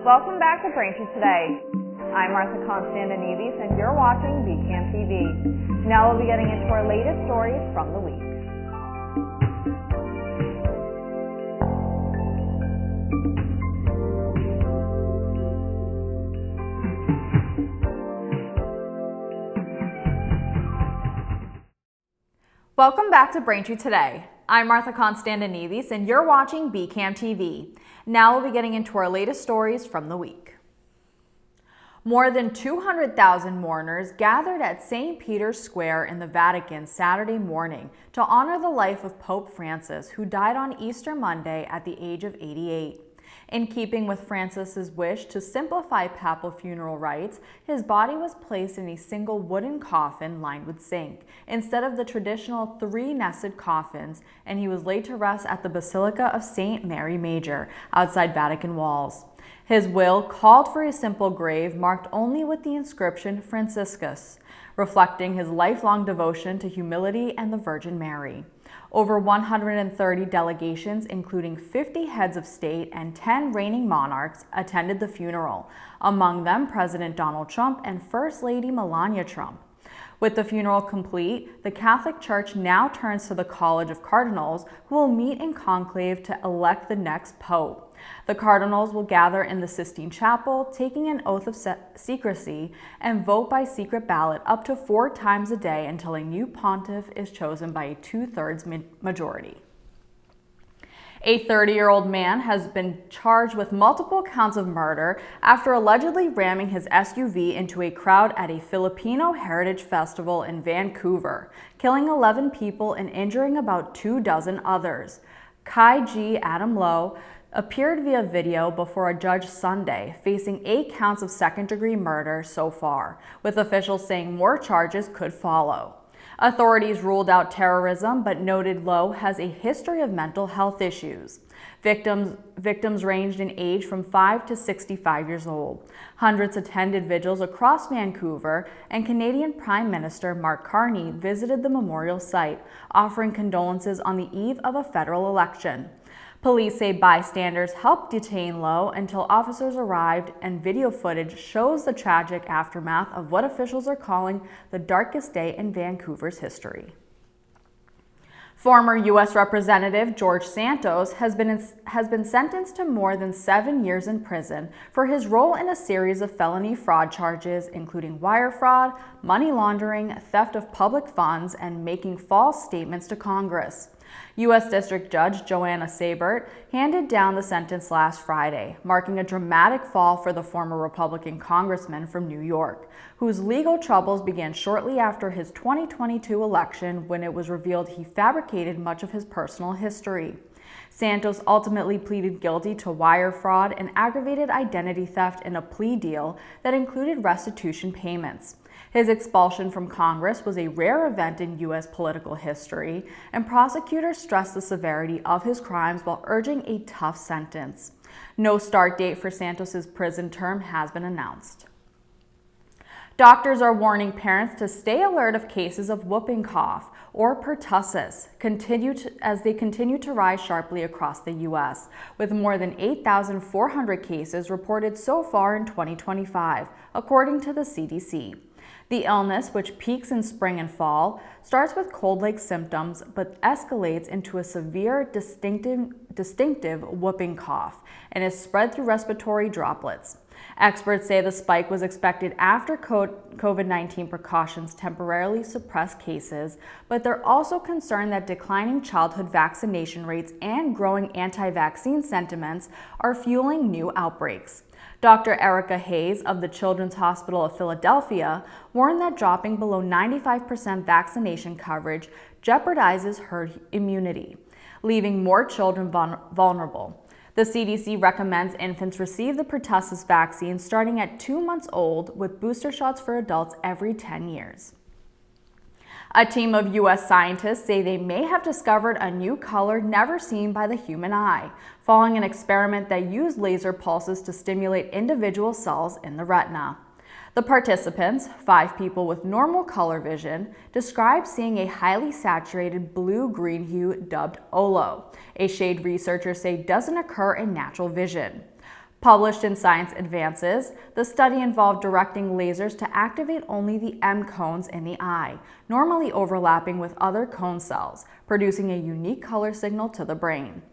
Welcome back to Braintree Today. I'm Martha Konstandinidis and you're watching BCAM TV. Now we'll be getting into our latest stories from the week. Welcome back to Braintree Today. I'm Martha Konstandinidis and you're watching BCAM TV. Now we'll be getting into our latest stories from the week. More than 200,000 mourners gathered at St. Peter's Square in the Vatican Saturday morning to honor the life of Pope Francis, who died on Easter Monday at the age of 88. In keeping with Francis's wish to simplify papal funeral rites, his body was placed in a single wooden coffin lined with zinc, instead of the traditional 3 nested coffins, and he was laid to rest at the Basilica of St. Mary Major, outside Vatican walls. His will called for a simple grave marked only with the inscription Franciscus, reflecting his lifelong devotion to humility and the Virgin Mary. Over 130 delegations, including 50 heads of state and 10 reigning monarchs, attended the funeral, among them President Donald Trump and First Lady Melania Trump. With the funeral complete, the Catholic Church now turns to the College of Cardinals, who will meet in conclave to elect the next pope. The cardinals will gather in the Sistine Chapel, taking an oath of secrecy, and vote by secret ballot up to 4 times a day until a new pontiff is chosen by a 2/3 majority. A 30-year-old man has been charged with multiple counts of murder after allegedly ramming his SUV into a crowd at a Filipino heritage festival in Vancouver, killing 11 people and injuring about 24 others. Kai G. Adam Lowe appeared via video before a judge Sunday, facing 8 counts of second-degree murder so far, with officials saying more charges could follow. Authorities ruled out terrorism, but noted Lowe has a history of mental health issues. Victims ranged in age from 5 to 65 years old. Hundreds attended vigils across Vancouver, and Canadian Prime Minister Mark Carney visited the memorial site, offering condolences on the eve of a federal election. Police say bystanders helped detain Lowe until officers arrived, and video footage shows the tragic aftermath of what officials are calling the darkest day in Vancouver's history. Former U.S. Representative George Santos has been sentenced to more than 7 years in prison for his role in a series of felony fraud charges, including wire fraud, money laundering, theft of public funds, and making false statements to Congress. U.S. District Judge Joanna Sabert handed down the sentence last Friday, marking a dramatic fall for the former Republican congressman from New York, whose legal troubles began shortly after his 2022 election, when it was revealed he fabricated much of his personal history. Santos ultimately pleaded guilty to wire fraud and aggravated identity theft in a plea deal that included restitution payments. His expulsion from Congress was a rare event in U.S. political history, and prosecutors stressed the severity of his crimes while urging a tough sentence. No start date for Santos's prison term has been announced. Doctors are warning parents to stay alert of cases of whooping cough, or pertussis, as they continue to rise sharply across the U.S., with more than 8,400 cases reported so far in 2025, according to the CDC. The illness, which peaks in spring and fall, starts with cold-like symptoms but escalates into a severe, distinctive whooping cough and is spread through respiratory droplets. Experts say the spike was expected after COVID-19 precautions temporarily suppressed cases, but they're also concerned that declining childhood vaccination rates and growing anti-vaccine sentiments are fueling new outbreaks. Dr. Erica Hayes of the Children's Hospital of Philadelphia warned that dropping below 95% vaccination coverage jeopardizes herd immunity, leaving more children vulnerable. The CDC recommends infants receive the pertussis vaccine starting at 2 months old, with booster shots for adults every 10 years. A team of U.S. scientists say they may have discovered a new color never seen by the human eye, following an experiment that used laser pulses to stimulate individual cells in the retina. The participants, 5 people with normal color vision, described seeing a highly saturated blue-green hue dubbed olo, a shade researchers say doesn't occur in natural vision. Published in Science Advances, the study involved directing lasers to activate only the M cones in the eye, normally overlapping with other cone cells, producing a unique color signal to the brain.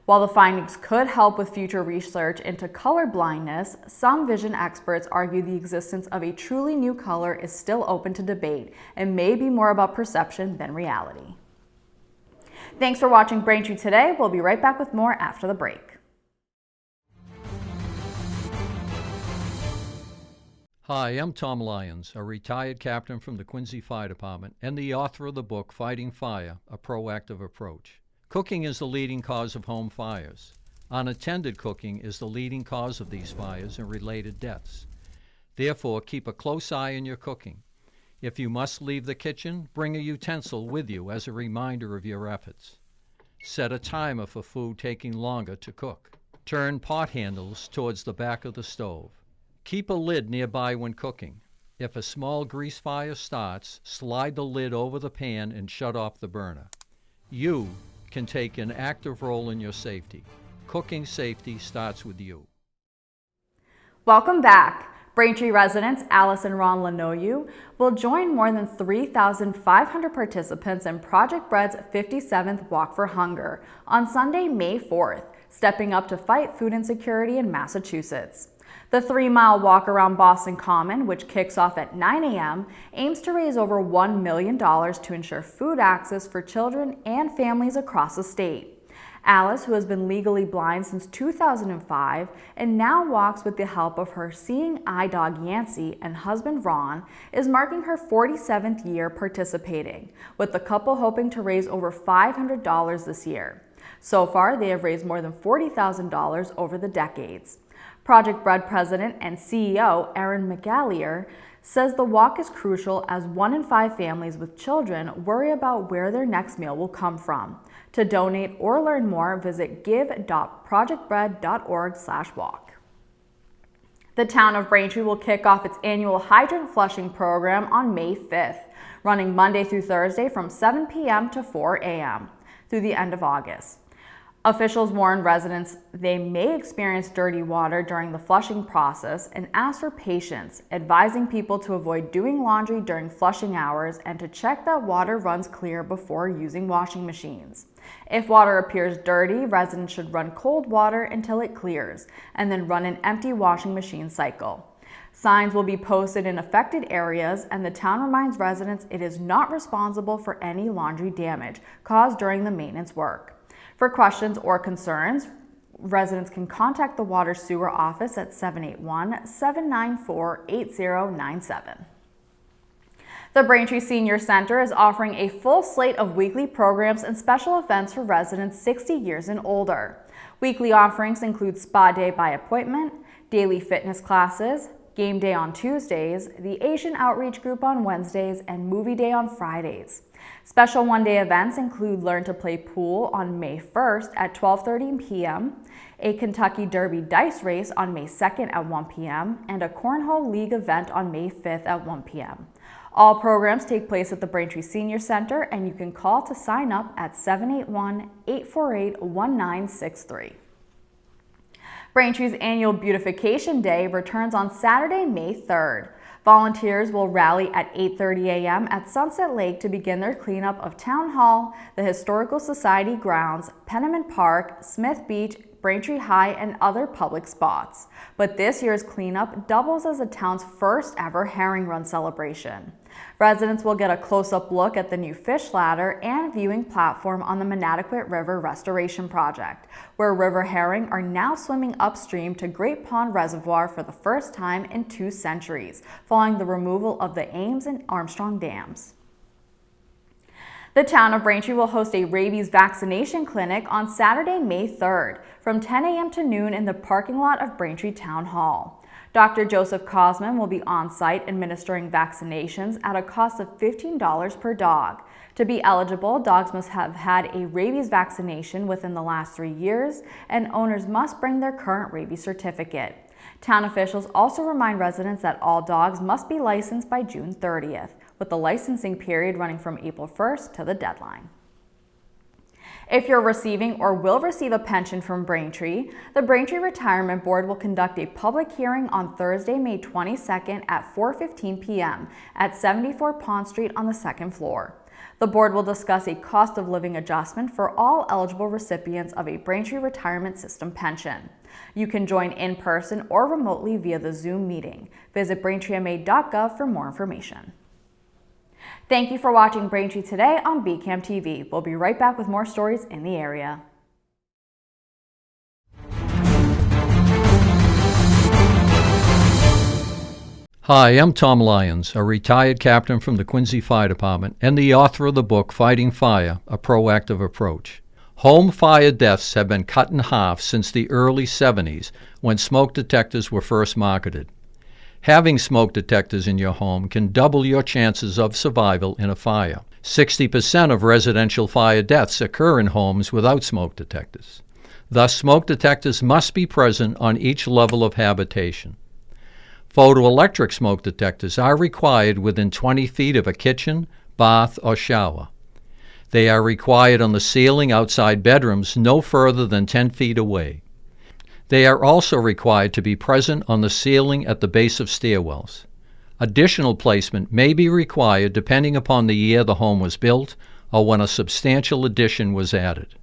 While the findings could help with future research into color blindness, some vision experts argue the existence of a truly new color is still open to debate and may be more about perception than reality. Thanks for watching Braintree today. We'll be right back with more after the break. Hi, I'm Tom Lyons, a retired captain from the Quincy Fire Department and the author of the book Fighting Fire, A Proactive Approach. Cooking is the leading cause of home fires. Unattended cooking is the leading cause of these fires and related deaths. Therefore, keep a close eye on your cooking. If you must leave the kitchen, bring a utensil with you as a reminder of your efforts. Set a timer for food taking longer to cook. Turn pot handles towards the back of the stove. Keep a lid nearby when cooking. If a small grease fire starts, slide the lid over the pan and shut off the burner. You can take an active role in your safety. Cooking safety starts with you. Welcome back. Braintree residents Alice and Ron Lanoyu will join more than 3,500 participants in Project Bread's 57th Walk for Hunger on Sunday, May 4th, stepping up to fight food insecurity in Massachusetts. The 3-mile walk around Boston Common, which kicks off at 9 a.m., aims to raise over $1 million to ensure food access for children and families across the state. Alice, who has been legally blind since 2005 and now walks with the help of her seeing eye dog Yancey and husband Ron, is marking her 47th year participating, with the couple hoping to raise over $500 this year. So far, they have raised more than $40,000 over the decades. Project Bread President and CEO Erin McAleer says the walk is crucial as 1 in 5 families with children worry about where their next meal will come from. To donate or learn more, visit give.projectbread.org/walk. The town of Braintree will kick off its annual hydrant flushing program on May 5th, running Monday through Thursday from 7 p.m. to 4 a.m. through the end of August. Officials warn residents they may experience dirty water during the flushing process and ask for patience, advising people to avoid doing laundry during flushing hours and to check that water runs clear before using washing machines. If water appears dirty, residents should run cold water until it clears and then run an empty washing machine cycle. Signs will be posted in affected areas, and the town reminds residents it is not responsible for any laundry damage caused during the maintenance work. For questions or concerns, residents can contact the Water Sewer Office at 781-794-8097. The Braintree Senior Center is offering a full slate of weekly programs and special events for residents 60 years and older. Weekly offerings include Spa Day by appointment, daily fitness classes, Game Day on Tuesdays, the Asian Outreach Group on Wednesdays, and Movie Day on Fridays. Special one-day events include Learn to Play Pool on May 1st at 12:30 p.m., a Kentucky Derby dice race on May 2nd at 1 p.m., and a Cornhole League event on May 5th at 1 p.m. All programs take place at the Braintree Senior Center, and you can call to sign up at 781-848-1963. Braintree's annual Beautification Day returns on Saturday, May 3rd. Volunteers will rally at 8:30 a.m. at Sunset Lake to begin their cleanup of Town Hall, the Historical Society grounds, Penniman Park, Smith Beach, Braintree High, and other public spots. But this year's cleanup doubles as the town's first ever herring run celebration. Residents will get a close-up look at the new fish ladder and viewing platform on the Manatequit River Restoration Project, where river herring are now swimming upstream to Great Pond Reservoir for the first time in 2 centuries, following the removal of the Ames and Armstrong dams. The town of Braintree will host a rabies vaccination clinic on Saturday, May 3rd, from 10 a.m. to noon in the parking lot of Braintree Town Hall. Dr. Joseph Cosman will be on site administering vaccinations at a cost of $15 per dog. To be eligible, dogs must have had a rabies vaccination within the last 3 years, and owners must bring their current rabies certificate. Town officials also remind residents that all dogs must be licensed by June 30th, with the licensing period running from April 1st to the deadline. If you're receiving or will receive a pension from Braintree, the Braintree Retirement Board will conduct a public hearing on Thursday, May 22nd at 4:15 p.m. at 74 Pond Street on the second floor. The board will discuss a cost of living adjustment for all eligible recipients of a Braintree Retirement System pension. You can join in person or remotely via the Zoom meeting. Visit braintreema.gov for more information. Thank you for watching Braintree Today on BCAM TV. We'll be right back with more stories in the area. Hi, I'm Tom Lyons, a retired captain from the Quincy Fire Department and the author of the book Fighting Fire, A Proactive Approach. Home fire deaths have been cut in half since the early 70s when smoke detectors were first marketed. Having smoke detectors in your home can double your chances of survival in a fire. 60% of residential fire deaths occur in homes without smoke detectors. Thus, smoke detectors must be present on each level of habitation. Photoelectric smoke detectors are required within 20 feet of a kitchen, bath, or shower. They are required on the ceiling outside bedrooms no further than 10 feet away. They are also required to be present on the ceiling at the base of stairwells. Additional placement may be required depending upon the year the home was built or when a substantial addition was added.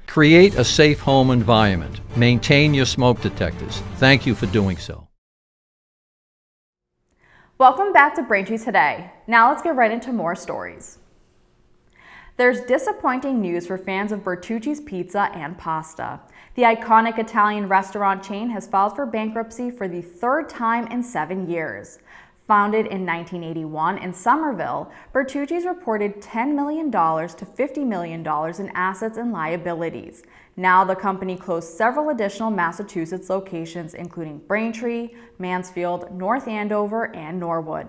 Create a safe home environment. Maintain your smoke detectors. Thank you for doing so. Welcome back to Braintree Today. Now let's get right into more stories. There's disappointing news for fans of Bertucci's Pizza and Pasta. The iconic Italian restaurant chain has filed for bankruptcy for the third time in 7 years. Founded in 1981 in Somerville, Bertucci's reported $10 million to $50 million in assets and liabilities. Now the company closed several additional Massachusetts locations, including Braintree, Mansfield, North Andover, and Norwood.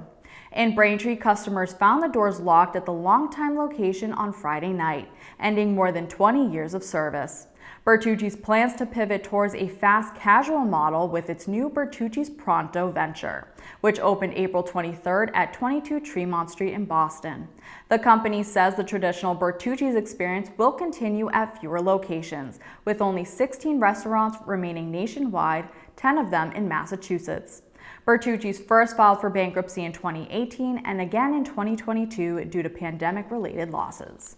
In Braintree, customers found the doors locked at the longtime location on Friday night, ending more than 20 years of service. Bertucci's plans to pivot towards a fast casual model with its new Bertucci's Pronto venture, which opened April 23rd at 22 Tremont Street in Boston. The company says the traditional Bertucci's experience will continue at fewer locations, with only 16 restaurants remaining nationwide, 10 of them in Massachusetts. Bertucci's first filed for bankruptcy in 2018 and again in 2022 due to pandemic-related losses.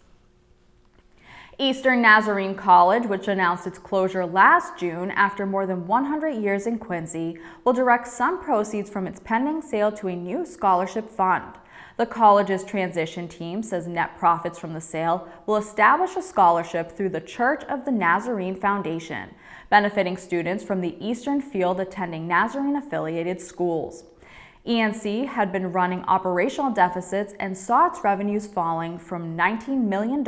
Eastern Nazarene College, which announced its closure last June after more than 100 years in Quincy, will direct some proceeds from its pending sale to a new scholarship fund. The college's transition team says net profits from the sale will establish a scholarship through the Church of the Nazarene Foundation, benefiting students from the Eastern Field attending Nazarene-affiliated schools. ENC had been running operational deficits and saw its revenues falling from $19 million in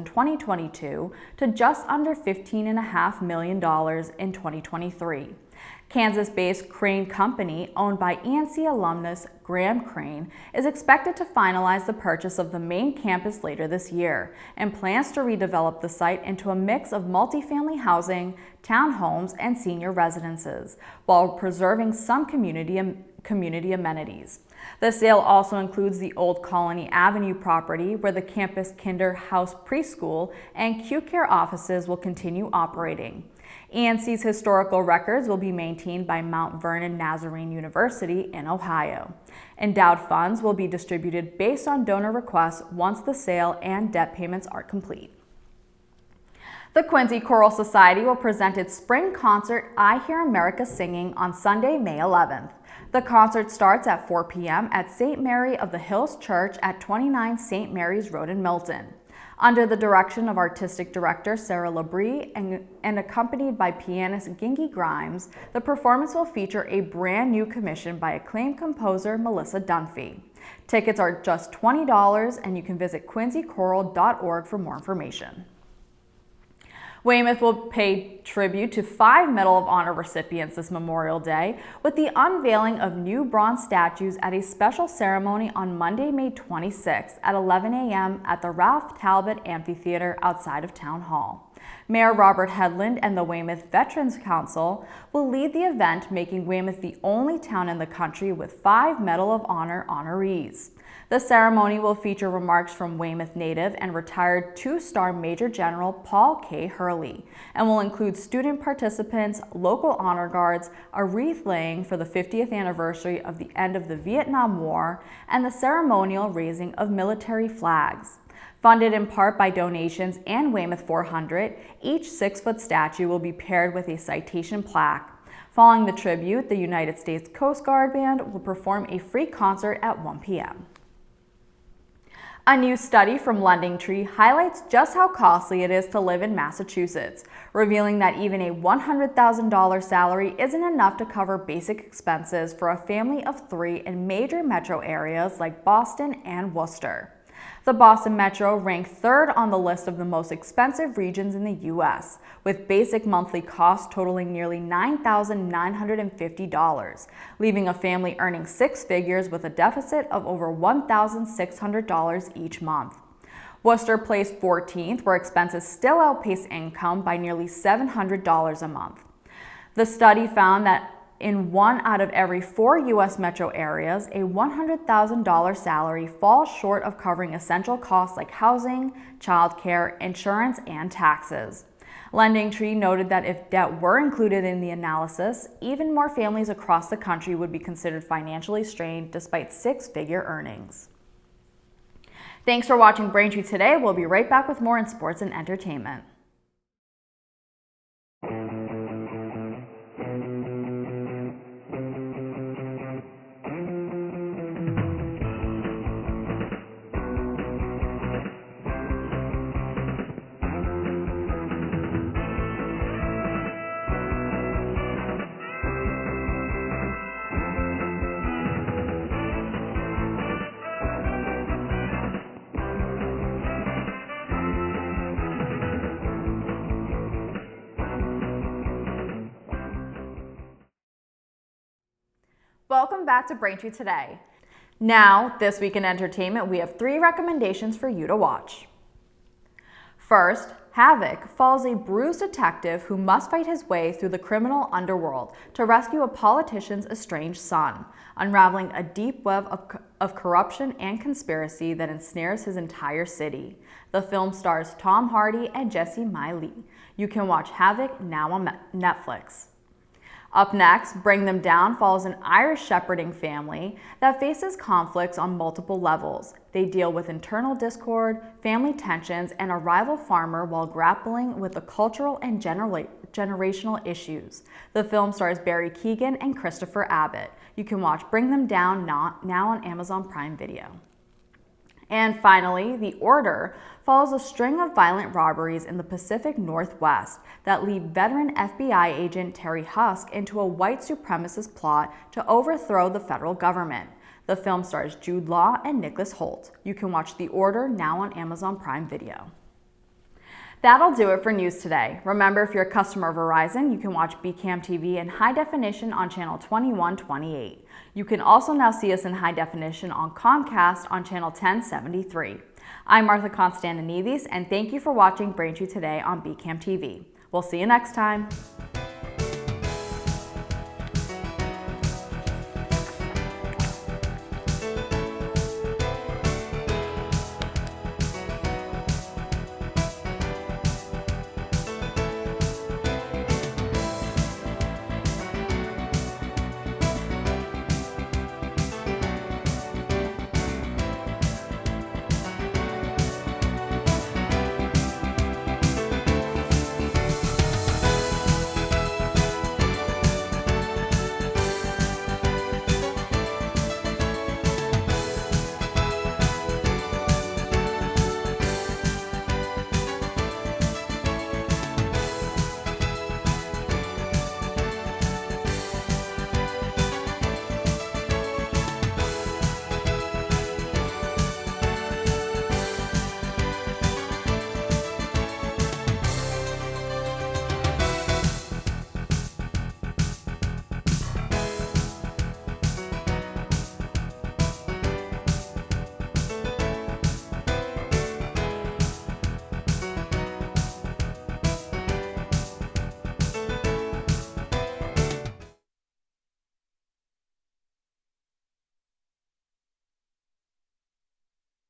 2022 to just under $15.5 million in 2023. Kansas-based Crane Company, owned by ENC alumnus Graham Crane, is expected to finalize the purchase of the main campus later this year and plans to redevelop the site into a mix of multifamily housing, townhomes, and senior residences, while preserving some community amenities. The sale also includes the old Colony Avenue property, where the campus Kinder House Preschool and Q-Care offices will continue operating. ENC's historical records will be maintained by Mount Vernon Nazarene University in Ohio. Endowed funds will be distributed based on donor requests once the sale and debt payments are complete. The Quincy Choral Society will present its spring concert, I Hear America Singing, on Sunday, May 11th. The concert starts at 4 p.m. at St. Mary of the Hills Church at 29 St. Mary's Road in Milton. Under the direction of Artistic Director Sarah Labrie and accompanied by pianist Gingy Grimes, the performance will feature a brand new commission by acclaimed composer Melissa Dunphy. Tickets are just $20, and you can visit quincychoral.org for more information. Weymouth will pay tribute to 5 Medal of Honor recipients this Memorial Day with the unveiling of new bronze statues at a special ceremony on Monday, May 26th at 11 a.m. at the Ralph Talbot Amphitheater outside of Town Hall. Mayor Robert Hedlund and the Weymouth Veterans Council will lead the event, making Weymouth the only town in the country with 5 Medal of Honor honorees. The ceremony will feature remarks from Weymouth native and retired two-star Major General Paul K. Hurley, and will include student participants, local honor guards, a wreath laying for the 50th anniversary of the end of the Vietnam War, and the ceremonial raising of military flags. Funded in part by donations and Weymouth 400, each 6-foot statue will be paired with a citation plaque. Following the tribute, the United States Coast Guard Band will perform a free concert at 1 p.m. A new study from Braintree highlights just how costly it is to live in Massachusetts, revealing that even a $100,000 salary isn't enough to cover basic expenses for a family of 3 in major metro areas like Boston and Worcester. The Boston Metro ranked 3rd on the list of the most expensive regions in the U.S., with basic monthly costs totaling nearly $9,950, leaving a family earning 6 figures with a deficit of over $1,600 each month. Worcester placed 14th, where expenses still outpace income by nearly $700 a month. The study found that in 1 out of every 4 U.S. metro areas, a $100,000 salary falls short of covering essential costs like housing, childcare, insurance, and taxes. Braintree noted that if debt were included in the analysis, even more families across the country would be considered financially strained despite 6-figure earnings. Thanks for watching Braintree today. We'll be right back with more in sports and entertainment. Welcome back to Braintree Today. Now, this week in entertainment, we have 3 recommendations for you to watch. First, Havoc follows a bruised detective who must fight his way through the criminal underworld to rescue a politician's estranged son, unraveling a deep web of corruption and conspiracy that ensnares his entire city. The film stars Tom Hardy and Jesse Miley. You can watch Havoc now on Netflix. Up next, Bring Them Down follows an Irish shepherding family that faces conflicts on multiple levels. They deal with internal discord, family tensions, and a rival farmer while grappling with the cultural and generational issues. The film stars Barry Keoghan and Christopher Abbott. You can watch Bring Them Down now on Amazon Prime Video. And finally, The Order follows a string of violent robberies in the Pacific Northwest that lead veteran FBI agent Terry Husk into a white supremacist plot to overthrow the federal government. The film stars Jude Law and Nicholas Hoult. You can watch The Order now on Amazon Prime Video. That'll do it for news today. Remember, if you're a customer of Verizon, you can watch BCAM TV in high definition on channel 2128. You can also now see us in high definition on Comcast on channel 1073. I'm Martha Konstandinidis, and thank you for watching Braintree Today on BCAM TV. We'll see you next time.